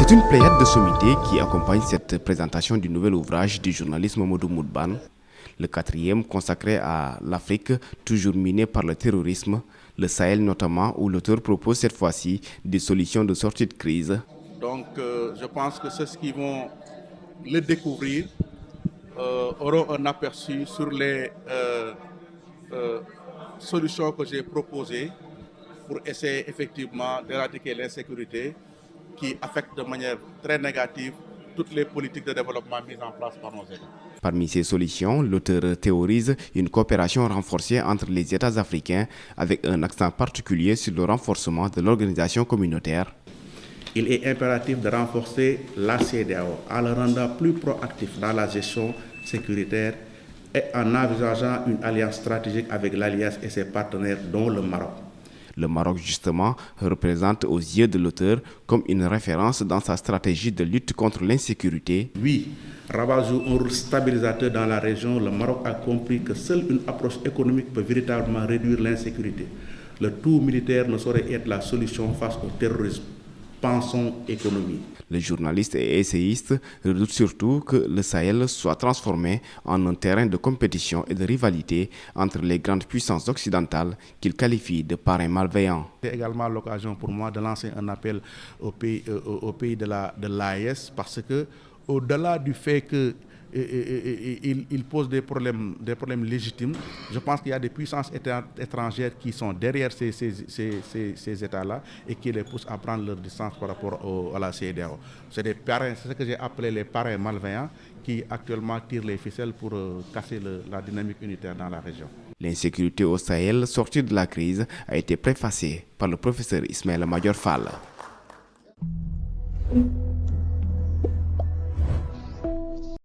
C'est une pléiade de sommités qui accompagne cette présentation du nouvel ouvrage du journaliste Mamadou Moudban, le quatrième consacré à l'Afrique, toujours minée par le terrorisme, le Sahel notamment, où l'auteur propose cette fois-ci des solutions de sortie de crise. Donc je pense que ceux qui vont le découvrir auront un aperçu sur les solutions que j'ai proposées pour essayer effectivement d'éradiquer l'insécurité qui affecte de manière très négative toutes les politiques de développement mises en place par nos États. Parmi ces solutions, l'auteur théorise une coopération renforcée entre les États africains avec un accent particulier sur le renforcement de l'organisation communautaire. Il est impératif de renforcer la CEDEAO en le rendant plus proactif dans la gestion sécuritaire et en envisageant une alliance stratégique avec l'Alliance et ses partenaires, dont le Maroc. Le Maroc, justement, représente aux yeux de l'auteur comme une référence dans sa stratégie de lutte contre l'insécurité. Oui, Rabat joue un rôle stabilisateur dans la région. Le Maroc a compris que seule une approche économique peut véritablement réduire l'insécurité. Le tout militaire ne saurait être la solution face au terrorisme. Pensons économie. Le journaliste et essayiste redoute surtout que le Sahel soit transformé en un terrain de compétition et de rivalité entre les grandes puissances occidentales qu'il qualifie de parrains malveillants. C'est également l'occasion pour moi de lancer un appel aux pays de l'AES parce que au-delà du fait que il pose des problèmes légitimes. Je pense qu'il y a des puissances étrangères qui sont derrière ces États-là et qui les poussent à prendre leur distance par rapport à la CEDEAO. C'est ce que j'ai appelé les parrains malveillants qui actuellement tirent les ficelles pour casser la dynamique unitaire dans la région. L'insécurité au Sahel, sortie de la crise, a été préfacée par le professeur Ismaël Madior Fall.